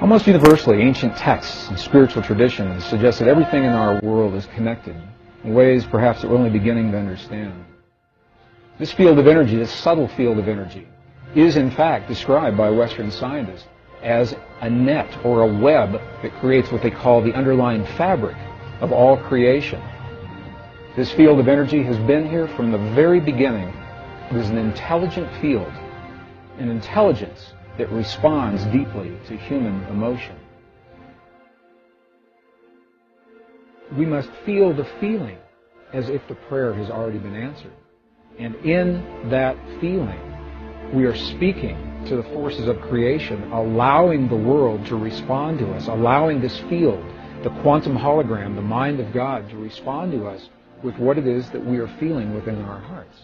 Almost universally, ancient texts and spiritual traditions suggest that everything in our world is connected in ways perhaps that we're only beginning to understand. This field of energy, this subtle field of energy, is in fact described by Western scientists as a net or a web that creates what they call the underlying fabric of all creation. This field of energy has been here from the very beginning. It is an intelligent field, an intelligence that responds deeply to human emotion. We must feel the feeling as if the prayer has already been answered. And in that feeling, we are speaking to the forces of creation, allowing the world to respond to us, allowing this field, the quantum hologram, the mind of God, to respond to us with what it is that we are feeling within our hearts.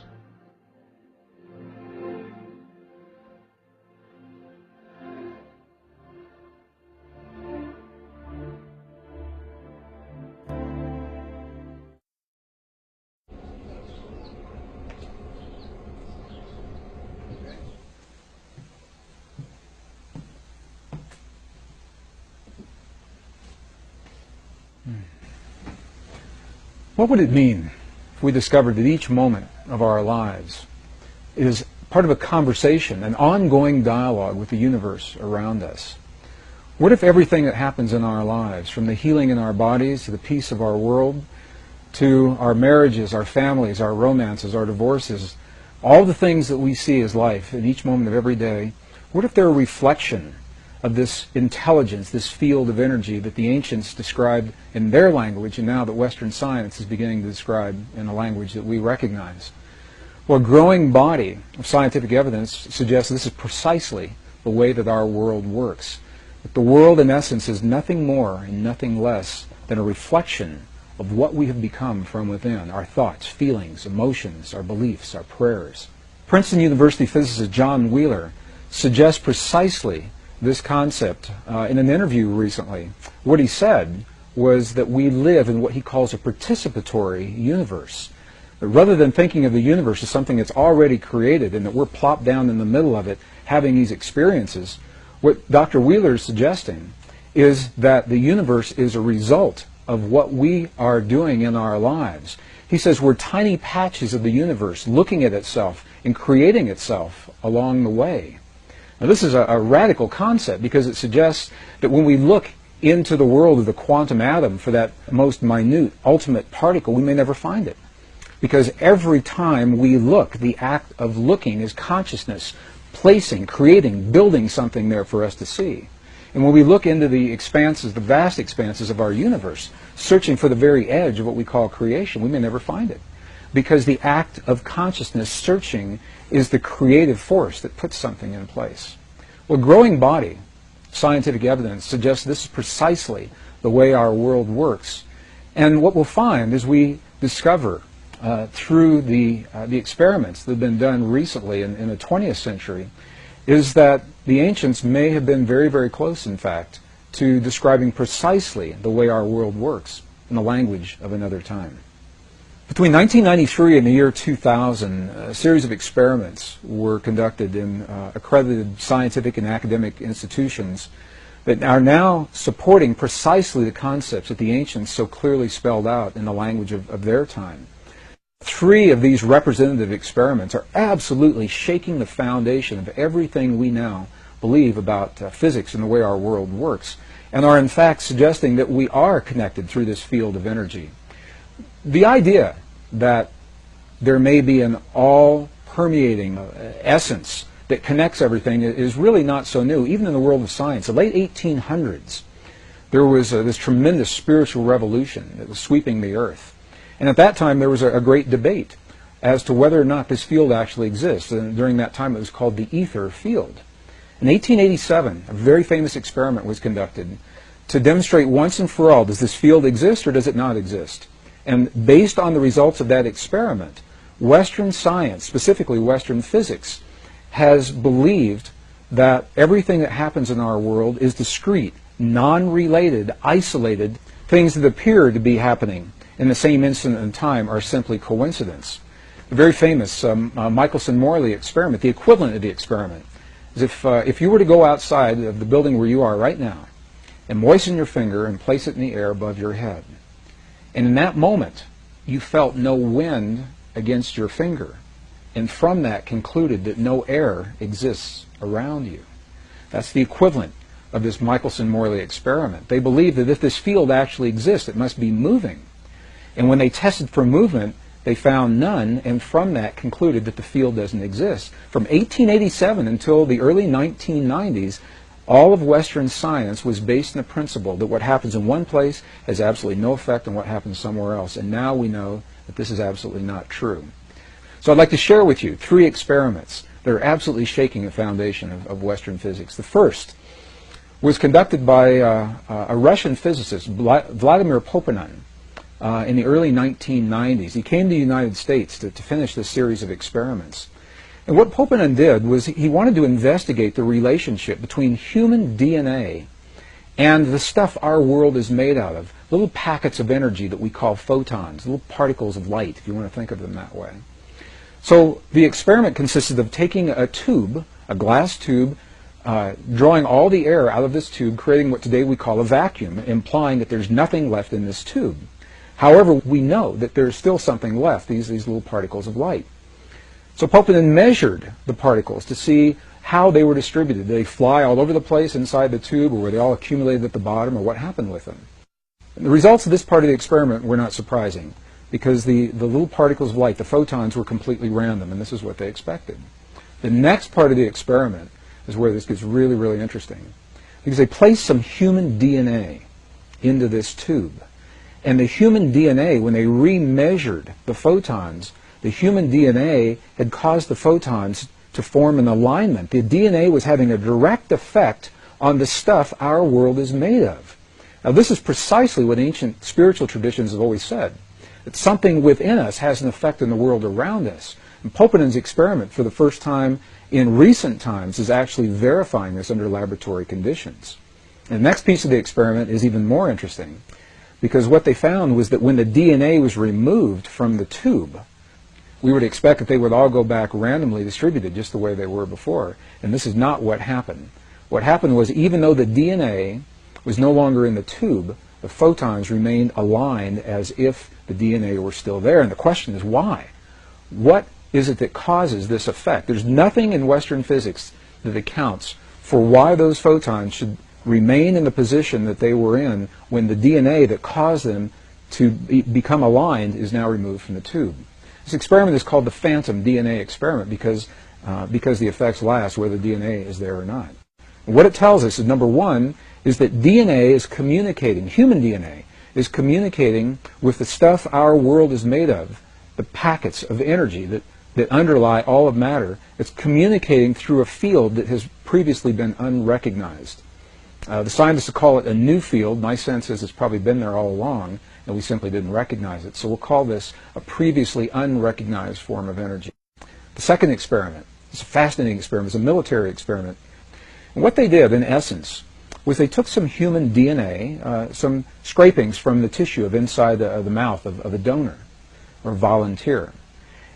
What would it mean if we discovered that each moment of our lives is part of a conversation, an ongoing dialogue with the universe around us? What if everything that happens in our lives, from the healing in our bodies to the peace of our world, to our marriages, our families, our romances, our divorces, all the things that we see as life in each moment of every day, what if they're a reflection of this intelligence, this field of energy that the ancients described in their language, and now that Western science is beginning to describe in a language that we recognize? Well, a growing body of scientific evidence suggests this is precisely the way that our world works. That the world, in essence, is nothing more and nothing less than a reflection of what we have become from within, our thoughts, feelings, emotions, our beliefs, our prayers. Princeton University physicist John Wheeler suggests precisely this concept in an interview recently. What he said was that we live in what he calls a participatory universe. But rather than thinking of the universe as something that's already created and that we're plopped down in the middle of it having these experiences, what Dr. Wheeler is suggesting is that the universe is a result of what we are doing in our lives. He says we're tiny patches of the universe looking at itself and creating itself along the way. Now, this is a radical concept because it suggests that when we look into the world of the quantum atom for that most minute, ultimate particle, we may never find it. Because every time we look, the act of looking is consciousness, placing, creating, building something there for us to see. And when we look into the expanses, the vast expanses of our universe, searching for the very edge of what we call creation, we may never find it. Because the act of consciousness searching is the creative force that puts something in place. Well, growing body, scientific evidence suggests this is precisely the way our world works. And what we'll find as we discover through the experiments that have been done recently in the 20th century is that the ancients may have been very, very close, in fact, to describing precisely the way our world works in the language of another time. Between 1993 and the year 2000, a series of experiments were conducted in accredited scientific and academic institutions that are now supporting precisely the concepts that the ancients so clearly spelled out in the language of their time. 3 of these representative experiments are absolutely shaking the foundation of everything we now believe about physics and the way our world works, and are in fact suggesting that we are connected through this field of energy. The idea that there may be an all-permeating essence that connects everything is really not so new. Even in the world of science, the late 1800s, there was this tremendous spiritual revolution that was sweeping the earth. And at that time, there was a great debate as to whether or not this field actually exists. And during that time, it was called the ether field. In 1887, a very famous experiment was conducted to demonstrate once and for all, does this field exist or does it not exist? And based on the results of that experiment, Western science, specifically Western physics, has believed that everything that happens in our world is discrete, non-related, isolated. Things that appear to be happening in the same instant in time are simply coincidence. The very famous Michelson-Morley experiment, the equivalent of the experiment, is if you were to go outside of the building where you are right now and moisten your finger and place it in the air above your head. And in that moment, you felt no wind against your finger, and from that concluded that no air exists around you. That's the equivalent of this Michelson-Morley experiment. They believe that if this field actually exists, it must be moving. And when they tested for movement, they found none, and from that concluded that the field doesn't exist. From 1887 until the early 1990s, all of Western science was based on the principle that what happens in one place has absolutely no effect on what happens somewhere else. And now we know that this is absolutely not true. So I'd like to share with you 3 experiments that are absolutely shaking the foundation of Western physics. The first was conducted by a Russian physicist, Vladimir Poponin, in the early 1990s. He came to the United States to finish this series of experiments. And what Poponin did was he wanted to investigate the relationship between human DNA and the stuff our world is made out of, little packets of energy that we call photons, little particles of light, if you want to think of them that way. So the experiment consisted of taking a tube, a glass tube, drawing all the air out of this tube, creating what today we call a vacuum, implying that there's nothing left in this tube. However, we know that there's still something left, these little particles of light. So Poponin measured the particles to see how they were distributed. Did they fly all over the place inside the tube, or were they all accumulated at the bottom, or what happened with them? And the results of this part of the experiment were not surprising, because the little particles of light, the photons, were completely random, and this is what they expected. The next part of the experiment is where this gets really, really interesting, because they placed some human DNA into this tube. And the human DNA, when they remeasured the photons, the human DNA had caused the photons to form an alignment. The DNA was having a direct effect on the stuff our world is made of. Now, this is precisely what ancient spiritual traditions have always said, that something within us has an effect on the world around us. And Poponin's experiment, for the first time in recent times, is actually verifying this under laboratory conditions. And the next piece of the experiment is even more interesting, because what they found was that when the DNA was removed from the tube, we would expect that they would all go back randomly distributed just the way they were before. And this is not what happened. What happened was, even though the DNA was no longer in the tube, the photons remained aligned as if the DNA were still there. And the question is, why? What is it that causes this effect? There's nothing in Western physics that accounts for why those photons should remain in the position that they were in when the DNA that caused them to become aligned is now removed from the tube. This experiment is called the phantom DNA experiment because the effects last whether DNA is there or not. And what it tells us is, number one, is that DNA is communicating, human DNA is communicating with the stuff our world is made of, the packets of energy that underlie all of matter. It's communicating through a field that has previously been unrecognized. The scientists call it a new field. My sense is it's probably been there all along, and we simply didn't recognize it. So we'll call this a previously unrecognized form of energy. The second experiment, it's a fascinating experiment, it's a military experiment. And what they did, in essence, was they took some human DNA, some scrapings from the tissue of inside the mouth of a donor or volunteer,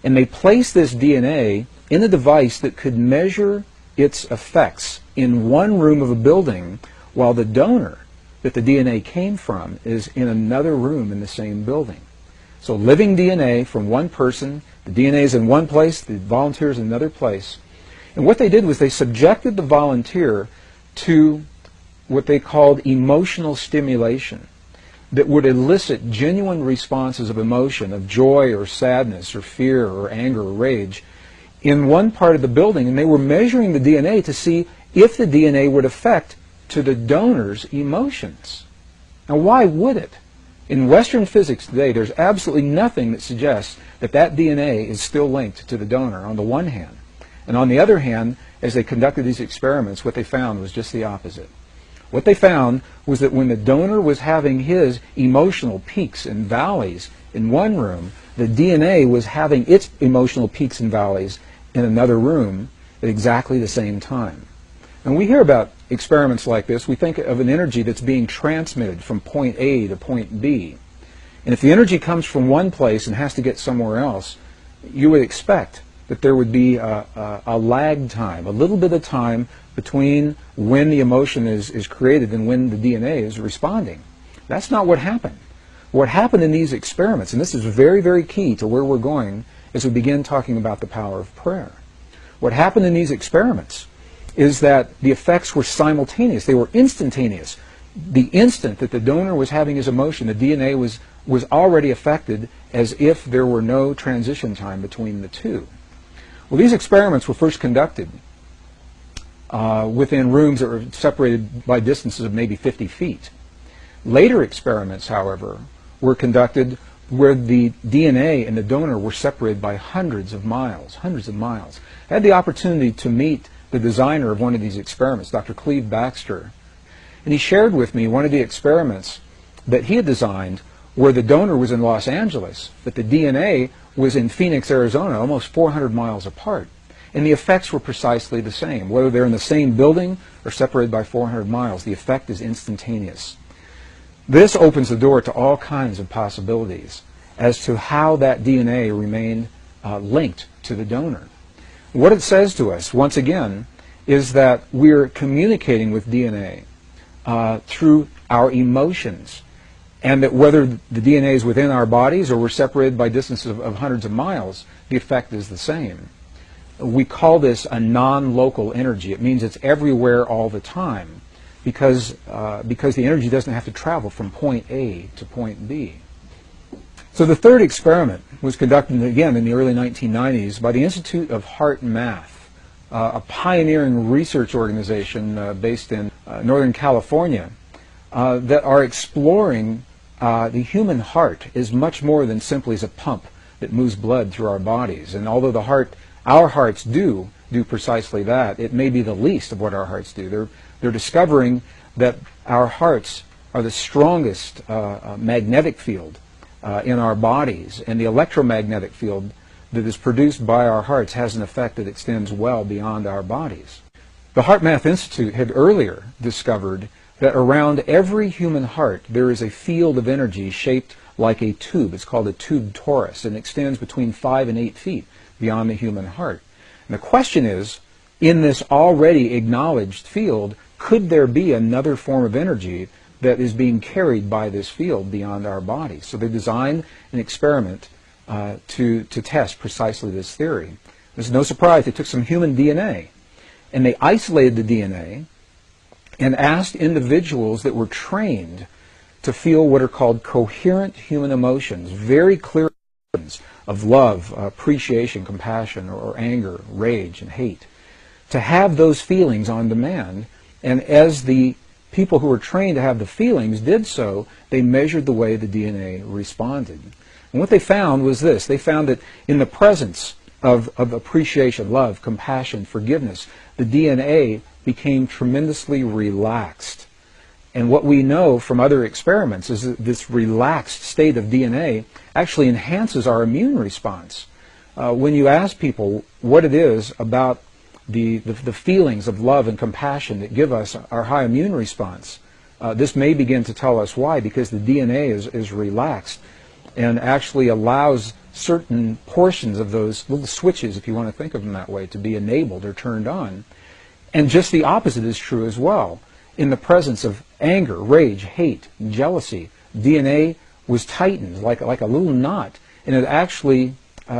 and they placed this DNA in a device that could measure its effects in one room of a building, while the donor that the DNA came from is in another room in the same building. So living DNA from one person, the DNA is in one place, the volunteer is in another place. And what they did was they subjected the volunteer to what they called emotional stimulation that would elicit genuine responses of emotion, of joy or sadness or fear or anger or rage in one part of the building, and they were measuring the DNA to see if the DNA would affect to the donor's emotions. Now, why would it? In Western physics today, there's absolutely nothing that suggests that that DNA is still linked to the donor, on the one hand. And on the other hand, as they conducted these experiments, what they found was just the opposite. What they found was that when the donor was having his emotional peaks and valleys in one room, the DNA was having its emotional peaks and valleys in another room at exactly the same time. And we hear about experiments like this, we think of an energy that's being transmitted from point A to point B. And if the energy comes from one place and has to get somewhere else, you would expect that there would be a lag time, a little bit of time between when the emotion is created and when the DNA is responding. That's not what happened. What happened in these experiments, and this is very, very key to where we're going as we begin talking about the power of prayer. What happened in these experiments is that the effects were simultaneous. They were instantaneous. The instant that the donor was having his emotion, the DNA was already affected as if there were no transition time between the two. Well, these experiments were first conducted within rooms that were separated by distances of maybe 50 feet. Later experiments, however, were conducted where the DNA and the donor were separated by hundreds of miles, hundreds of miles. I had the opportunity to meet the designer of one of these experiments, Dr. Cleve Baxter, and he shared with me one of the experiments that he had designed where the donor was in Los Angeles, but the DNA was in Phoenix, Arizona, almost 400 miles apart. And the effects were precisely the same. Whether they're in the same building or separated by 400 miles, the effect is instantaneous. This opens the door to all kinds of possibilities as to how that DNA remained linked to the donor. What it says to us, once again, is that we're communicating with DNA through our emotions, and that whether the DNA is within our bodies or we're separated by distances of hundreds of miles, the effect is the same. We call this a non-local energy. It means it's everywhere all the time because the energy doesn't have to travel from point A to point B. So the third experiment was conducted again in the early 1990s by the Institute of Heart and Math, a pioneering research organization based in Northern California that are exploring the human heart is much more than simply as a pump that moves blood through our bodies. And although our hearts do precisely that, it may be the least of what our hearts do. They're discovering that our hearts are the strongest magnetic field in our bodies, and the electromagnetic field that is produced by our hearts has an effect that extends well beyond our bodies. The Heart Math Institute had earlier discovered that around every human heart there is a field of energy shaped like a tube. It's called a tube torus, and extends between 5 and 8 feet beyond the human heart. And the question is, in this already acknowledged field, could there be another form of energy that is being carried by this field beyond our bodies? So they designed an experiment to test precisely this theory. There's no surprise. They took some human DNA, and they isolated the DNA and asked individuals that were trained to feel what are called coherent human emotions, very clear emotions of love, appreciation, compassion, or anger, rage, and hate, to have those feelings on demand. And as the people who were trained to have the feelings did so, they measured the way the DNA responded. And what they found was this. They found that in the presence of appreciation, love, compassion, forgiveness, the DNA became tremendously relaxed. And what we know from other experiments is that this relaxed state of DNA actually enhances our immune response. When you ask people what it is about the feelings of love and compassion that give us our high immune response, this may begin to tell us why, because the DNA is relaxed and actually allows certain portions of those little switches, if you want to think of them that way, to be enabled or turned on. And just the opposite is true as well. In the presence of anger, rage, hate, jealousy, DNA was tightened like a little knot, and it actually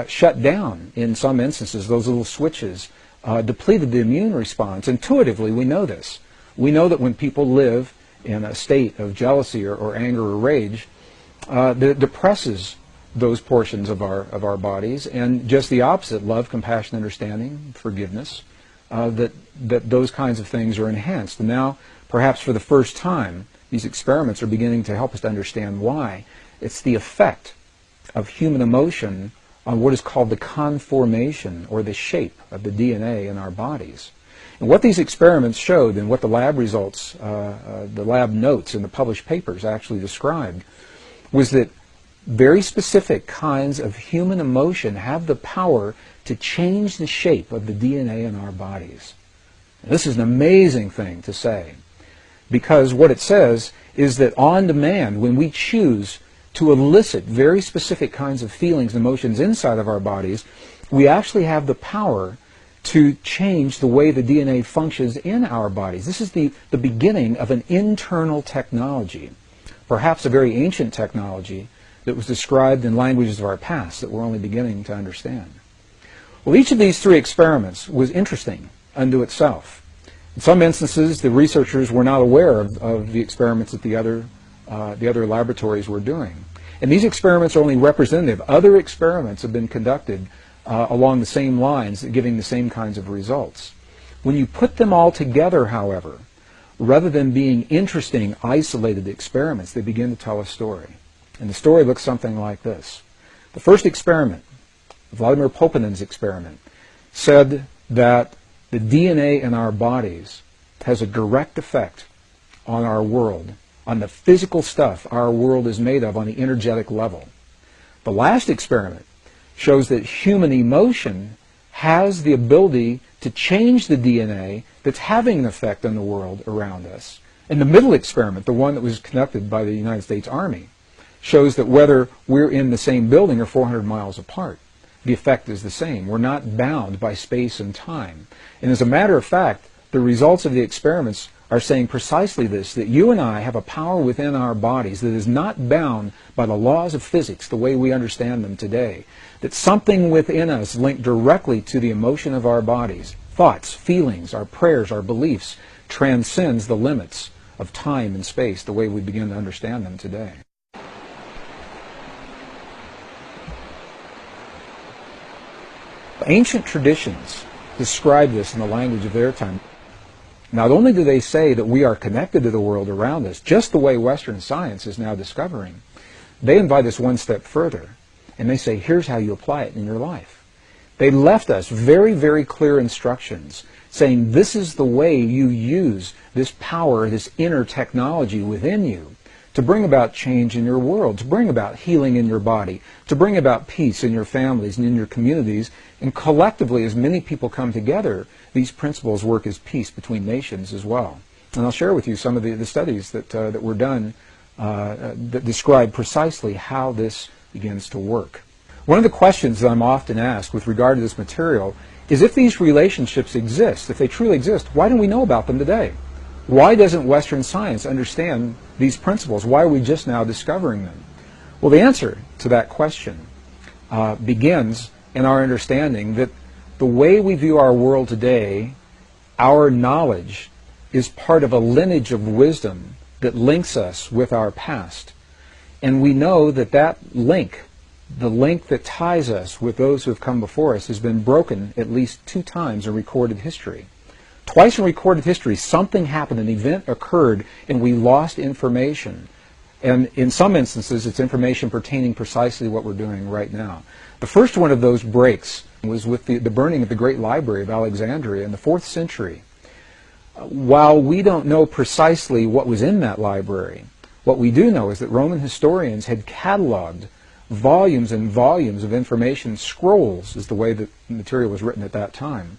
shut down in some instances. Those little switches depleted the immune response. Intuitively, we know this. We know that when people live in a state of jealousy or anger or rage, that depresses those portions of our bodies, and just the opposite, love, compassion, understanding, forgiveness, that those kinds of things are enhanced. And now, perhaps for the first time, these experiments are beginning to help us to understand why. It's the effect of human emotion on what is called the conformation or the shape of the DNA in our bodies. And what these experiments showed, and what the lab results, the lab notes in the published papers actually described, was that very specific kinds of human emotion have the power to change the shape of the DNA in our bodies. And this is an amazing thing to say, because what it says is that on demand, when we choose to elicit very specific kinds of feelings and emotions inside of our bodies, we actually have the power to change the way the DNA functions in our bodies. This is the beginning of an internal technology, perhaps a very ancient technology that was described in languages of our past that we're only beginning to understand. Well, each of these three experiments was interesting unto itself. In some instances, the researchers were not aware of the experiments that the other laboratories were doing. And these experiments are only representative. Other experiments have been conducted along the same lines, giving the same kinds of results. When you put them all together, however, rather than being interesting, isolated experiments, they begin to tell a story. And the story looks something like this. The first experiment, Vladimir Poponin's experiment, said that the DNA in our bodies has a direct effect on our world, on the physical stuff our world is made of on the energetic level. The last experiment shows that human emotion has the ability to change the DNA that's having an effect on the world around us. And the middle experiment, the one that was conducted by the United States Army, shows that whether we're in the same building or 400 miles apart, the effect is the same. We're not bound by space and time. And as a matter of fact, the results of the experiments are saying precisely this, that you and I have a power within our bodies that is not bound by the laws of physics the way we understand them today. That something within us linked directly to the emotion of our bodies, thoughts, feelings, our prayers, our beliefs, transcends the limits of time and space the way we begin to understand them today. Ancient traditions describe this in the language of their time. Not only do they say that we are connected to the world around us, just the way Western science is now discovering, they invite us one step further, and they say, here's how you apply it in your life. They left us very, very clear instructions, saying this is the way you use this power, this inner technology within you, to bring about change in your world, to bring about healing in your body, to bring about peace in your families and in your communities, and collectively, as many people come together, these principles work as peace between nations as well. And I'll share with you some of the studies that were done that describe precisely how this begins to work. One of the questions that I'm often asked with regard to this material is if these relationships exist, if they truly exist, why don't we know about them today? Why doesn't Western science understand these principles? Why are we just now discovering them? Well, the answer to that question begins in our understanding that the way we view our world today, our knowledge, is part of a lineage of wisdom that links us with our past. And we know that that link, the link that ties us with those who have come before us, has been broken at least 2 times in recorded history. Twice in recorded history, something happened, an event occurred, and we lost information. And in some instances, it's information pertaining precisely to what we're doing right now. The first one of those breaks was with the burning of the Great Library of Alexandria in the 4th century. While we don't know precisely what was in that library, what we do know is that Roman historians had cataloged volumes and volumes of information. Scrolls is the way that material was written at that time.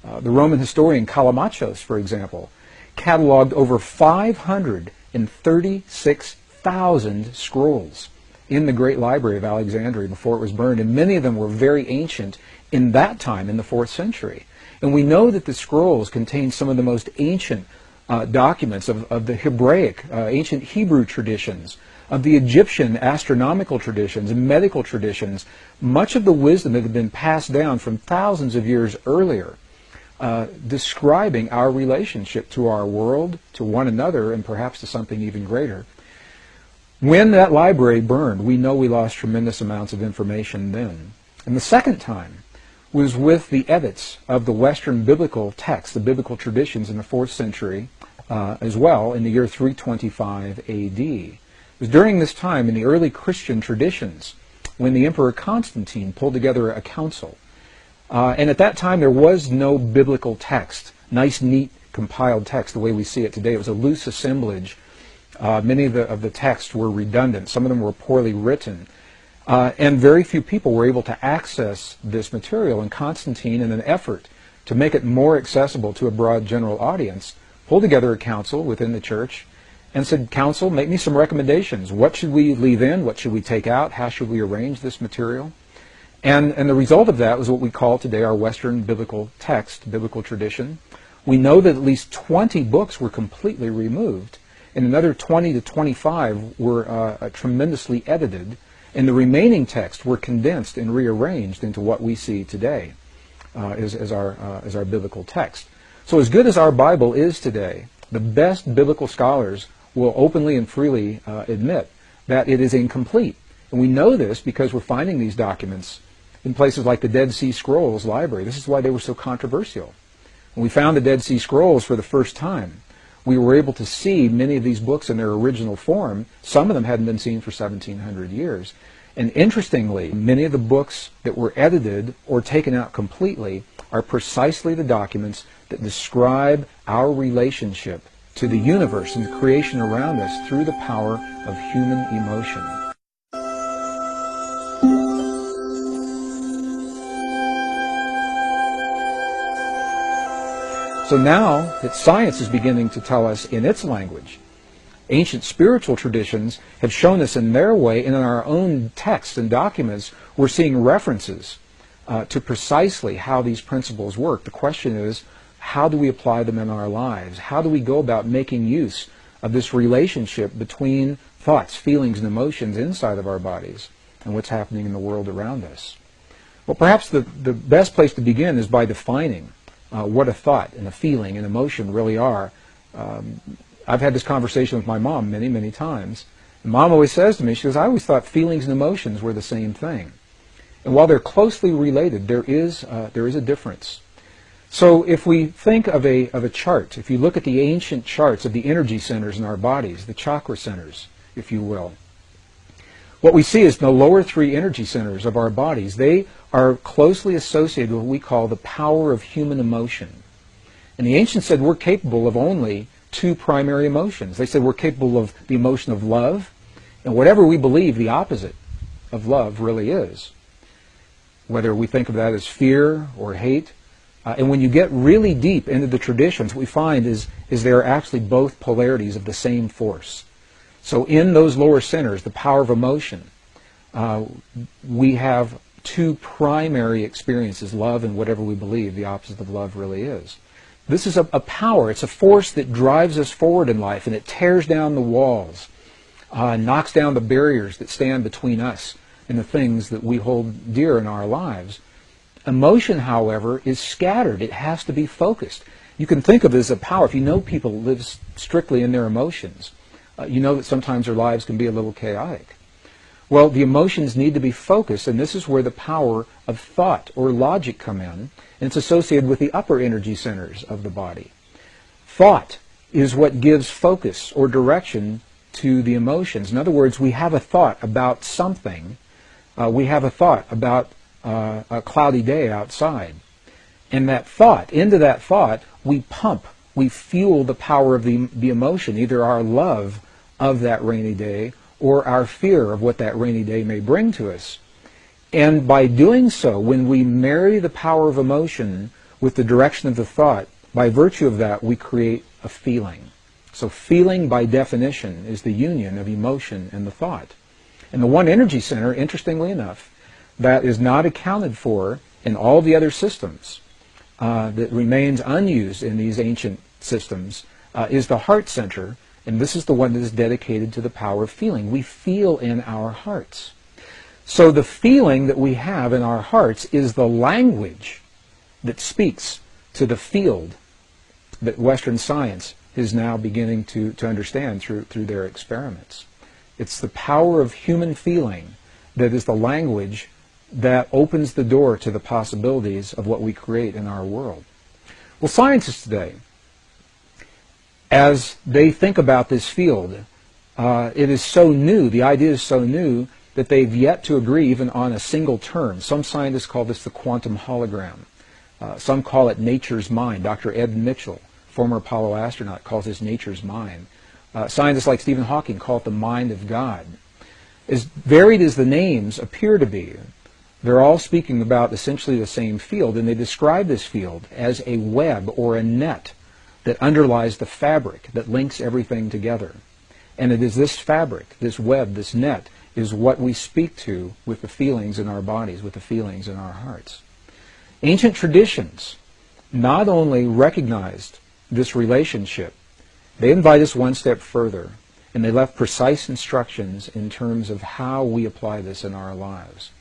The Roman historian Callimachus, for example, cataloged over 536,000 scrolls in the Great Library of Alexandria before it was burned, and many of them were very ancient in that time, in the 4th century. And we know that the scrolls contain some of the most ancient documents of the Hebraic, ancient Hebrew traditions, of the Egyptian astronomical traditions and medical traditions, much of the wisdom that had been passed down from thousands of years earlier, describing our relationship to our world, to one another, and perhaps to something even greater. When that library burned, we know we lost tremendous amounts of information then. And the second time was with the edits of the Western biblical texts, the biblical traditions in the 4th century as well, in the year 325 A.D. It was during this time in the early Christian traditions when the Emperor Constantine pulled together a council. And at that time there was no biblical text, nice, neat, compiled text the way we see it today. It was a loose assemblage. Many of the texts were redundant. Some of them were poorly written. And very few people were able to access this material. And Constantine, in an effort to make it more accessible to a broad general audience, pulled together a council within the church and said, "Council, make me some recommendations. What should we leave in? What should we take out? How should we arrange this material?" And the result of that was what we call today our Western biblical text, biblical tradition. We know that at least 20 books were completely removed, and another 20 to 25 were tremendously edited, and the remaining texts were condensed and rearranged into what we see today as our biblical text. So as good as our Bible is today, the best biblical scholars will openly and freely admit that it is incomplete. And we know this because we're finding these documents in places like the Dead Sea Scrolls library. This is why they were so controversial. When we found the Dead Sea Scrolls for the first time, we were able to see many of these books in their original form. Some of them hadn't been seen for 1,700 years. And interestingly, many of the books that were edited or taken out completely are precisely the documents that describe our relationship to the universe and the creation around us through the power of human emotion. So now that science is beginning to tell us in its language, ancient spiritual traditions have shown us in their way, and in our own texts and documents, we're seeing references to precisely how these principles work. The question is, how do we apply them in our lives? How do we go about making use of this relationship between thoughts, feelings, and emotions inside of our bodies and what's happening in the world around us? Well, perhaps the best place to begin is by defining what a thought and a feeling and emotion really are. I've had this conversation with my mom many, many times. And Mom always says to me, she goes, I always thought feelings and emotions were the same thing. And while they're closely related, there is a difference. So if we think of a chart, if you look at the ancient charts of the energy centers in our bodies, the chakra centers, if you will, what we see is the lower three energy centers of our bodies, they are closely associated with what we call the power of human emotion. And the ancients said we're capable of only two primary emotions. They said we're capable of the emotion of love, and whatever we believe the opposite of love really is. Whether we think of that as fear or hate. And when you get really deep into the traditions, what we find is they are actually both polarities of the same force. So in those lower centers, the power of emotion, we have two primary experiences, love and whatever we believe the opposite of love really is. This is a power, it's a force that drives us forward in life, and it tears down the walls, knocks down the barriers that stand between us and the things that we hold dear in our lives. Emotion, however, is scattered. It has to be focused. You can think of it as a power. If you know people who live strictly in their emotions, you know that sometimes their lives can be a little chaotic. Well, the emotions need to be focused, and this is where the power of thought or logic come in, and it's associated with the upper energy centers of the body. Thought is what gives focus or direction to the emotions. In other words, we have a thought about something. We have a thought about a cloudy day outside. And that thought, into that thought, we pump, we fuel the power of the emotion, either our love of that rainy day or our fear of what that rainy day may bring to us. And by doing so, when we marry the power of emotion with the direction of the thought, by virtue of that, we create a feeling. So feeling, by definition, is the union of emotion and the thought. And the one energy center, interestingly enough, that is not accounted for in all the other systems, that remains unused in these ancient systems, is the heart center, and this is the one that is dedicated to the power of feeling. We feel in our hearts. So the feeling that we have in our hearts is the language that speaks to the field that Western science is now beginning to understand through their experiments. It's the power of human feeling that is the language that opens the door to the possibilities of what we create in our world. Well, scientists today, as they think about this field, it is so new, the idea is so new, that they've yet to agree even on a single term. Some scientists call this the quantum hologram. Some call it nature's mind. Dr. Ed Mitchell, former Apollo astronaut, calls this nature's mind. Scientists like Stephen Hawking call it the mind of God. As varied as the names appear to be, they're all speaking about essentially the same field, and they describe this field as a web or a net that underlies the fabric that links everything together. And it is this fabric, this web, this net, is what we speak to with the feelings in our bodies, with the feelings in our hearts. Ancient traditions not only recognized this relationship, they invite us one step further, and they left precise instructions in terms of how we apply this in our lives.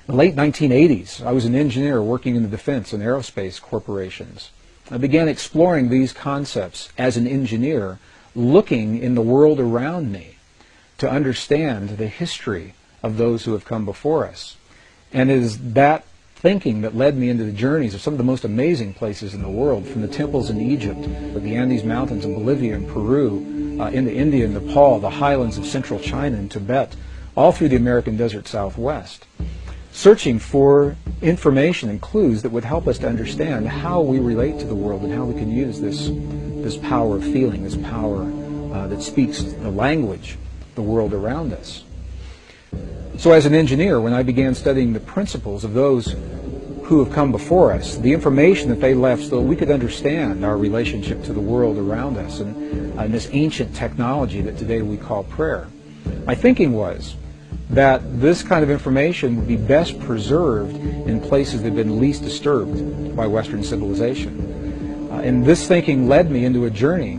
In the late 1980s, I was an engineer working in the defense and aerospace corporations. I began exploring these concepts as an engineer, looking in the world around me to understand the history of those who have come before us. And it is that thinking that led me into the journeys of some of the most amazing places in the world, from the temples in Egypt, the Andes Mountains in Bolivia and Peru, into India and Nepal, the highlands of central China and Tibet, all through the American desert Southwest, searching for information and clues that would help us to understand how we relate to the world and how we can use this power of feeling, this power that speaks the language, the world around us. So as an engineer, when I began studying the principles of those who have come before us, the information that they left so that we could understand our relationship to the world around us and this ancient technology that today we call prayer, my thinking was that this kind of information would be best preserved in places that have been least disturbed by Western civilization. And this thinking led me into a journey,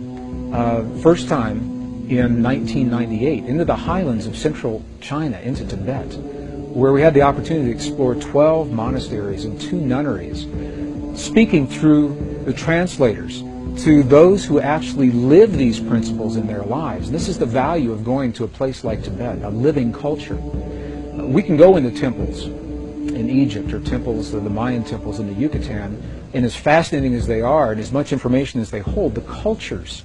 first time in 1998, into the highlands of central China, into Tibet, where we had the opportunity to explore 12 monasteries and 2 nunneries, speaking through the translators to those who actually live these principles in their lives. And this is the value of going to a place like Tibet, a living culture. We can go into temples in Egypt or temples, the Mayan temples in the Yucatan, and as fascinating as they are and as much information as they hold, the cultures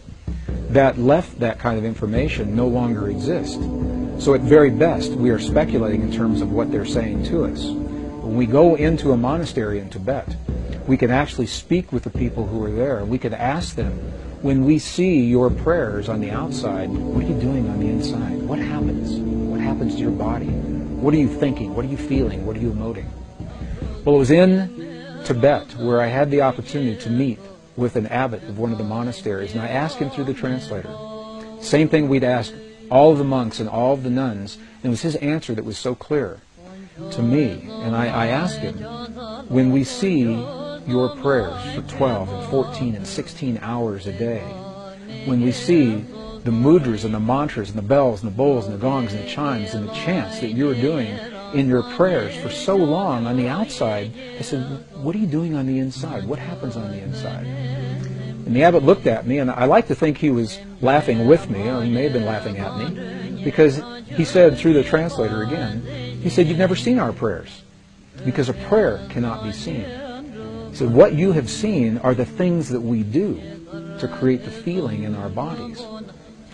that left that kind of information no longer exist. So at very best, we are speculating in terms of what they're saying to us. When we go into a monastery in Tibet, we can actually speak with the people who are there. We can ask them, when we see your prayers on the outside, what are you doing on the inside? What happens? What happens to your body? What are you thinking? What are you feeling? What are you emoting? Well, it was in Tibet where I had the opportunity to meet with an abbot of one of the monasteries, and I asked him through the translator. Same thing we'd ask all of the monks and all of the nuns, and it was his answer that was so clear to me. And I asked him, when we see your prayers for 12 and 14 and 16 hours a day, when we see the mudras and the mantras and the bells and the bowls and the gongs and the chimes and the chants that you're doing in your prayers for so long on the outside, I said, what are you doing on the inside? What happens on the inside? And the abbot looked at me, and I like to think he was laughing with me, or he may have been laughing at me, because he said through the translator again, he said, you've never seen our prayers, because a prayer cannot be seen. He said, what you have seen are the things that we do to create the feeling in our bodies.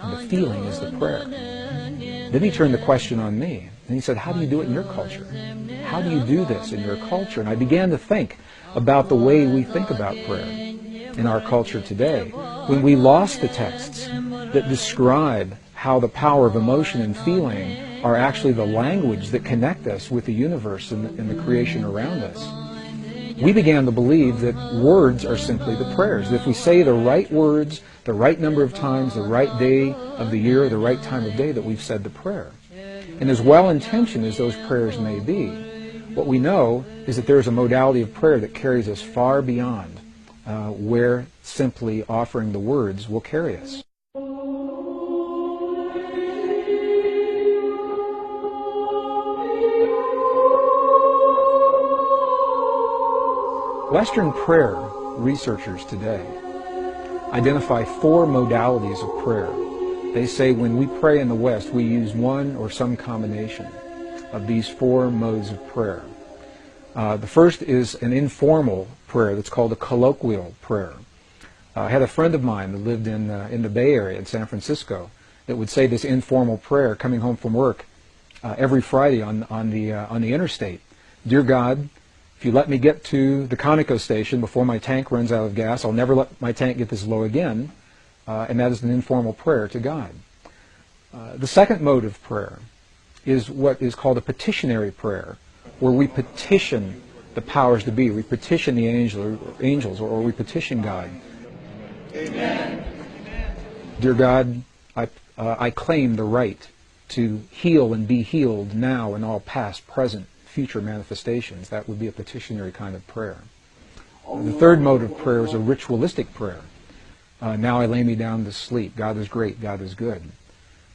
And the feeling is the prayer. Then he turned the question on me, and he said, how do you do it in your culture? How do you do this in your culture? And I began to think about the way we think about prayer in our culture today, when we lost the texts that describe how the power of emotion and feeling are actually the language that connect us with the universe and the creation around us. We began to believe that words are simply the prayers. If we say the right words, the right number of times, the right day of the year, the right time of day, that we've said the prayer. And as well-intentioned as those prayers may be, what we know is that there is a modality of prayer that carries us far beyond where simply offering the words will carry us. Western prayer researchers today identify 4 modalities of prayer. They say when we pray in the West, we use one or some combination of these 4 modes of prayer. The first is an informal prayer that's called a colloquial prayer. I had a friend of mine that lived in the Bay Area in San Francisco that would say this informal prayer coming home from work every Friday on the interstate. Dear God, if you let me get to the Conoco station before my tank runs out of gas, I'll never let my tank get this low again. And that is an informal prayer to God. The second mode of prayer is what is called a petitionary prayer, where we petition the powers to be. We petition the angels, or we petition God. Amen. Dear God, I claim the right to heal and be healed now in all past, present, future manifestations. That would be a petitionary kind of prayer. The third mode of prayer is a ritualistic prayer. Now I lay me down to sleep. God is great. God is good.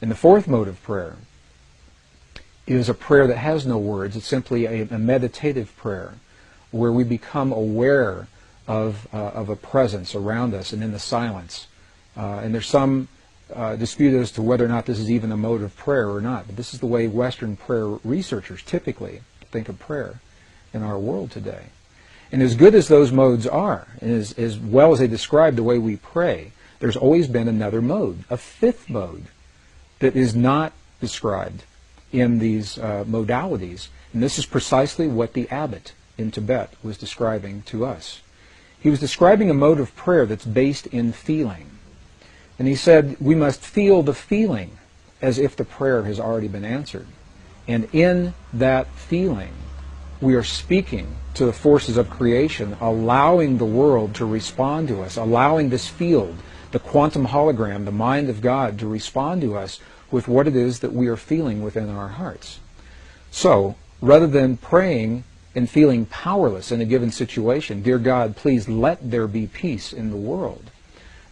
And the fourth mode of prayer is a prayer that has no words. It's simply a meditative prayer where we become aware of a presence around us and in the silence. And there's some dispute as to whether or not this is even a mode of prayer or not. But this is the way Western prayer researchers typically think of prayer in our world today. And as good as those modes are, and as well as they describe the way we pray, there's always been another mode, a fifth mode, that is not described in these modalities. And this is precisely what the abbot in Tibet was describing to us. He was describing a mode of prayer that's based in feeling. And he said, we must feel the feeling as if the prayer has already been answered. And in that feeling, we are speaking to the forces of creation, allowing the world to respond to us, allowing this field, the quantum hologram, the mind of God, to respond to us with what it is that we are feeling within our hearts. So, rather than praying and feeling powerless in a given situation, dear God, please let there be peace in the world,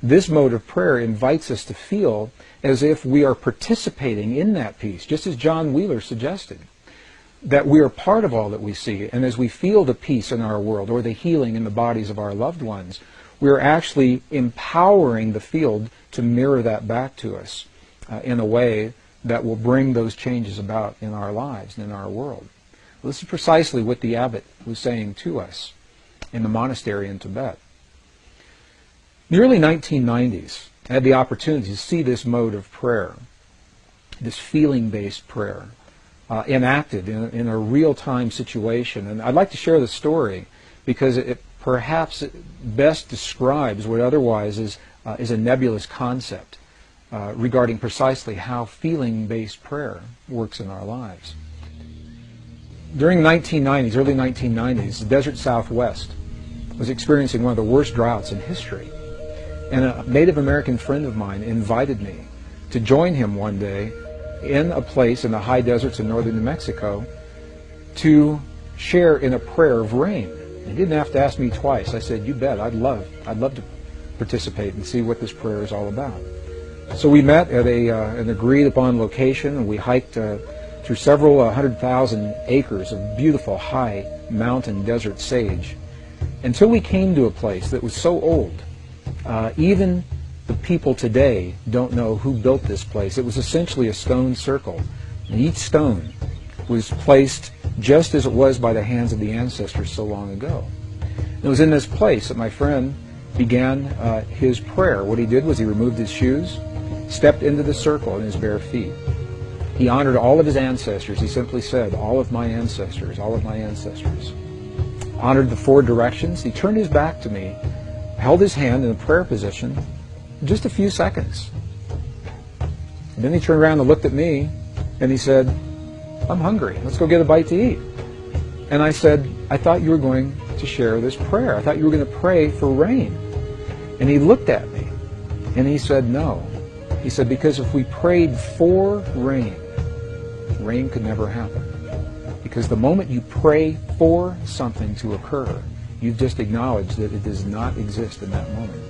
this mode of prayer invites us to feel as if we are participating in that peace, just as John Wheeler suggested, that we are part of all that we see. And as we feel the peace in our world or the healing in the bodies of our loved ones, we are actually empowering the field to mirror that back to us in a way that will bring those changes about in our lives and in our world. Well, this is precisely what the abbot was saying to us in the monastery in Tibet. In the early 1990s, I had the opportunity to see this mode of prayer, this feeling-based prayer, enacted in a real-time situation. And I'd like to share the story because it perhaps best describes what otherwise is a nebulous concept regarding precisely how feeling-based prayer works in our lives. During the 1990s, early 1990s, the desert Southwest was experiencing one of the worst droughts in history. And a Native American friend of mine invited me to join him one day in a place in the high deserts in northern New Mexico to share in a prayer of rain. He didn't have to ask me twice. I said, you bet, I'd love to participate and see what this prayer is all about. So we met at an agreed upon location, and we hiked through several 100,000 acres of beautiful high mountain desert sage until we came to a place that was so old. Even the people today don't know who built this place. It was essentially a stone circle, and each stone was placed just as it was by the hands of the ancestors so long ago. And it was in this place that my friend began his prayer. What he did was he removed his shoes, stepped into the circle in his bare feet. He honored all of his ancestors. He simply said, all of my ancestors, all of my ancestors. Honored the four directions. He turned his back to me, held his hand in a prayer position just a few seconds. And then he turned around and looked at me and he said, I'm hungry. Let's go get a bite to eat. And I said, I thought you were going to share this prayer. I thought you were going to pray for rain. And he looked at me and he said, no. He said, because if we prayed for rain, rain could never happen. Because the moment you pray for something to occur, you've just acknowledged that it does not exist in that moment.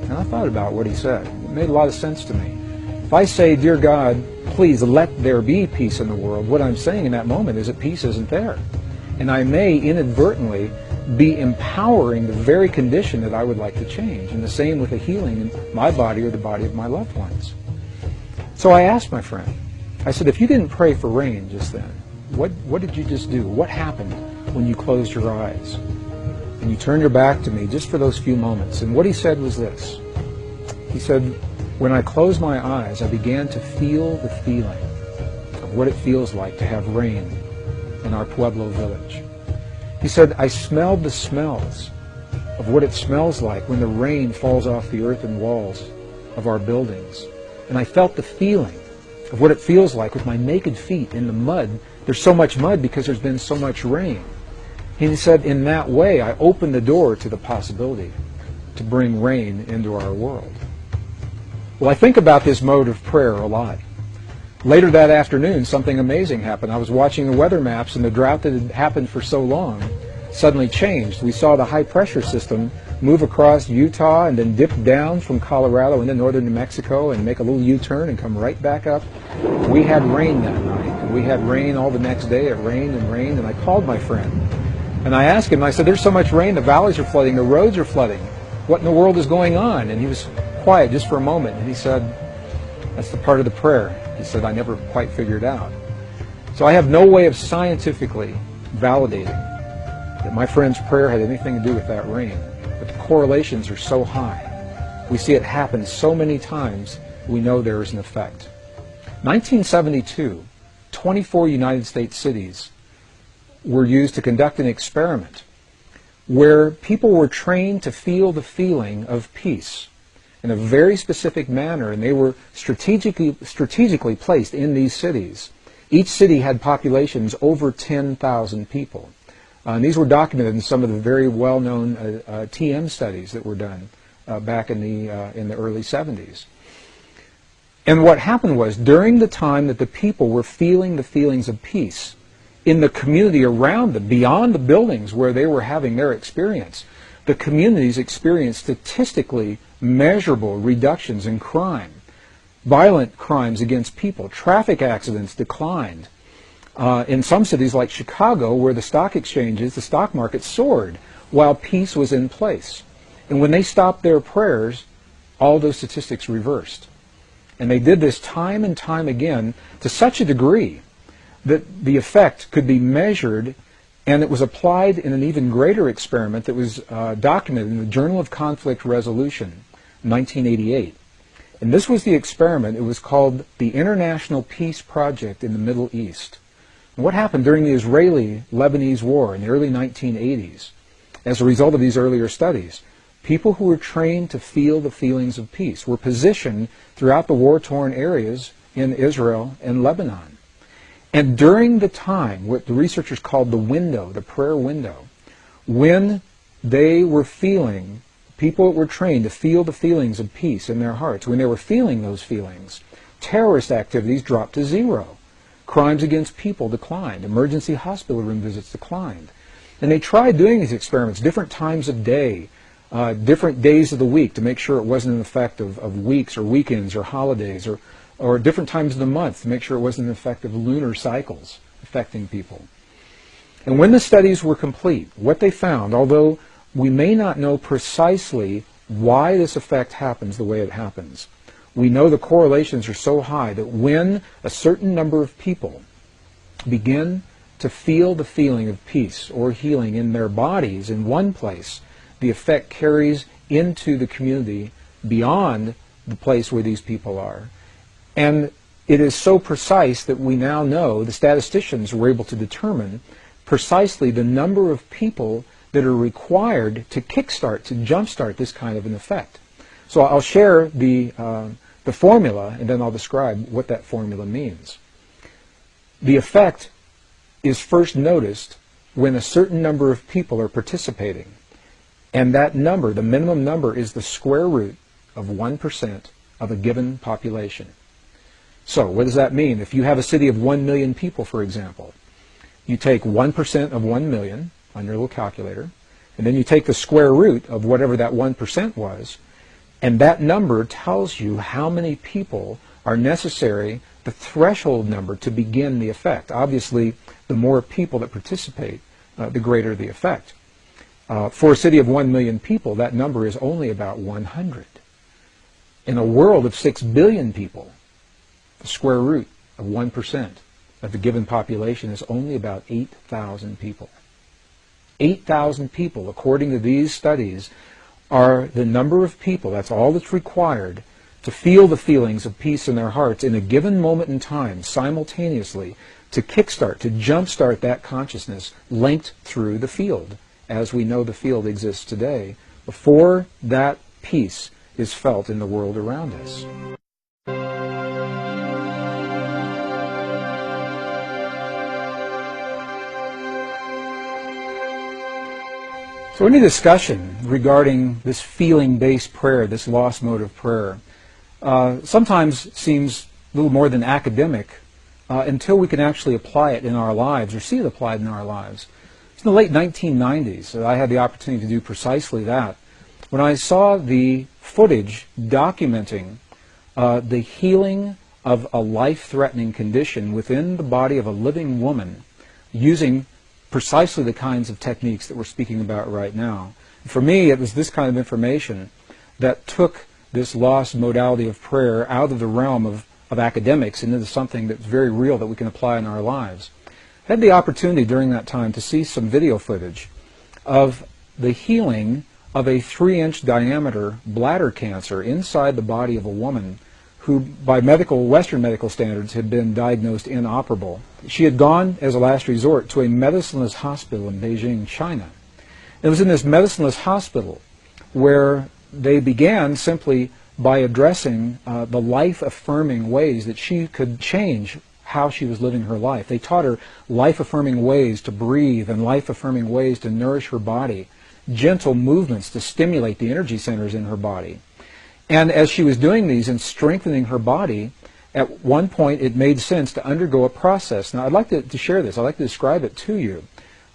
And I thought about what he said. It made a lot of sense to me. If I say, dear God, please let there be peace in the world, what I'm saying in that moment is that peace isn't there. And I may inadvertently be empowering the very condition that I would like to change. And the same with a healing in my body or the body of my loved ones. So I asked my friend, I said, if you didn't pray for rain just then, what did you just do? What happened when you closed your eyes? And you turned your back to me just for those few moments. And what he said was this. He said, when I closed my eyes, I began to feel the feeling of what it feels like to have rain in our Pueblo village. He said, I smelled the smells of what it smells like when the rain falls off the earthen walls of our buildings. And I felt the feeling of what it feels like with my naked feet in the mud. There's so much mud because there's been so much rain. He said, in that way, I opened the door to the possibility to bring rain into our world. Well, I think about this mode of prayer a lot. Later that afternoon, something amazing happened. I was watching the weather maps, and the drought that had happened for so long suddenly changed. We saw the high-pressure system move across Utah and then dip down from Colorado into northern New Mexico and make a little U-turn and come right back up. We had rain that night, and we had rain all the next day. It rained, and I called my friend. And I asked him, I said, there's so much rain, the valleys are flooding, the roads are flooding. What in the world is going on? And he was quiet just for a moment, and he said, that's the part of the prayer. He said, I never quite figured out. So I have no way of scientifically validating that my friend's prayer had anything to do with that rain. But the correlations are so high. We see it happen so many times, we know there is an effect. 1972, 24 United States cities were used to conduct an experiment where people were trained to feel the feeling of peace in a very specific manner, and they were strategically placed in these cities. Each city had populations over 10,000 people. And these were documented in some of the very well-known TM studies that were done back in the early 70s. And what happened was, during the time that the people were feeling the feelings of peace, in the community around them, beyond the buildings where they were having their experience, the communities experienced statistically measurable reductions in crime, violent crimes against people, traffic accidents declined. In some cities like Chicago, where the stock exchanges, the stock market soared while peace was in place. And when they stopped their prayers, all those statistics reversed. And they did this time and time again to such a degree that the effect could be measured, and it was applied in an even greater experiment that was documented in the Journal of Conflict Resolution, 1988. And this was the experiment. It was called the International Peace Project in the Middle East. And what happened during the Israeli-Lebanese War in the early 1980s, as a result of these earlier studies, people who were trained to feel the feelings of peace were positioned throughout the war-torn areas in Israel and Lebanon. And during the time, what the researchers called the window, the prayer window, when they were feeling, people that were trained to feel the feelings of peace in their hearts, when they were feeling those feelings, terrorist activities dropped to zero. Crimes against people declined. Emergency hospital room visits declined. And they tried doing these experiments different times of day, different days of the week, to make sure it wasn't an effect of weeks or weekends or holidays, or different times of the month to make sure it wasn't an effect of lunar cycles affecting people. And when the studies were complete, what they found, although we may not know precisely why this effect happens the way it happens, we know the correlations are so high that when a certain number of people begin to feel the feeling of peace or healing in their bodies in one place, the effect carries into the community beyond the place where these people are. And it is so precise that we now know, the statisticians were able to determine precisely the number of people that are required to kickstart, to jumpstart this kind of an effect. So I'll share the formula, and then I'll describe what that formula means. The effect is first noticed when a certain number of people are participating. And that number, the minimum number, is the square root of 1% of a given population. So what does that mean? If you have a city of 1 million people, for example, you take 1% of 1 million on your little calculator, and then you take the square root of whatever that 1% was, and that number tells you how many people are necessary, the threshold number, to begin the effect. Obviously, the more people that participate, the greater the effect. For a city of 1 million people, that number is only about 100. In a world of 6 billion people, the square root of 1% of the given population is only about 8,000 people. 8,000 people, according to these studies, are the number of people, that's all that's required, to feel the feelings of peace in their hearts in a given moment in time, simultaneously, to kickstart, to jumpstart that consciousness linked through the field, as we know the field exists today, before that peace is felt in the world around us. So any discussion regarding this feeling-based prayer, this lost mode of prayer, sometimes seems little more than academic until we can actually apply it in our lives or see it applied in our lives. It's in the late 1990s that I had the opportunity to do precisely that. When I saw the footage documenting the healing of a life-threatening condition within the body of a living woman using precisely the kinds of techniques that we're speaking about right now. For me, it was this kind of information that took this lost modality of prayer out of the realm of academics and into something that's very real that we can apply in our lives. I had the opportunity during that time to see some video footage of the healing of a 3-inch diameter bladder cancer inside the body of a woman who, by Western medical standards, had been diagnosed inoperable. She had gone, as a last resort, to a medicineless hospital in Beijing, China. It was in this medicineless hospital where they began simply by addressing the life-affirming ways that she could change how she was living her life. They taught her life-affirming ways to breathe and life-affirming ways to nourish her body, gentle movements to stimulate the energy centers in her body. And as she was doing these and strengthening her body, at one point it made sense to undergo a process. Now I'd like to share this. I'd like to describe it to you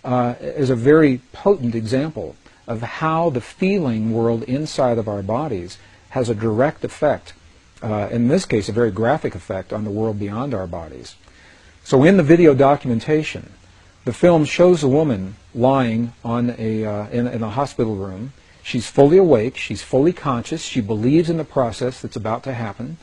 as a very potent example of how the feeling world inside of our bodies has a direct effect, in this case a very graphic effect, on the world beyond our bodies. So in the video documentation, the film shows a woman lying on in a hospital room. She's fully awake, she's fully conscious, she believes in the process that's about to happen.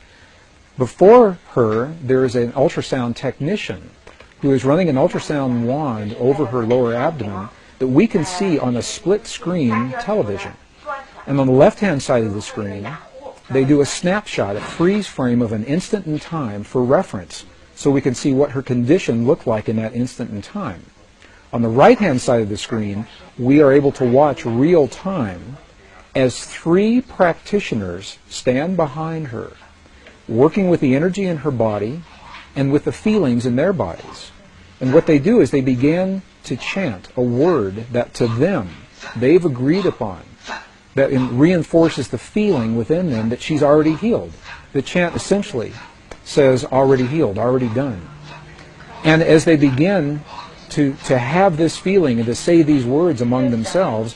Before her, there is an ultrasound technician who is running an ultrasound wand over her lower abdomen that we can see on a split-screen television. And on the left-hand side of the screen, they do a snapshot, a freeze frame of an instant in time for reference, so we can see what her condition looked like in that instant in time. On the right-hand side of the screen, we are able to watch real time as 3 practitioners stand behind her, working with the energy in her body and with the feelings in their bodies. And what they do is they begin to chant a word that to them they've agreed upon, that reinforces the feeling within them that she's already healed. The chant essentially says, already healed, already done. And as they begin to have this feeling and to say these words among themselves,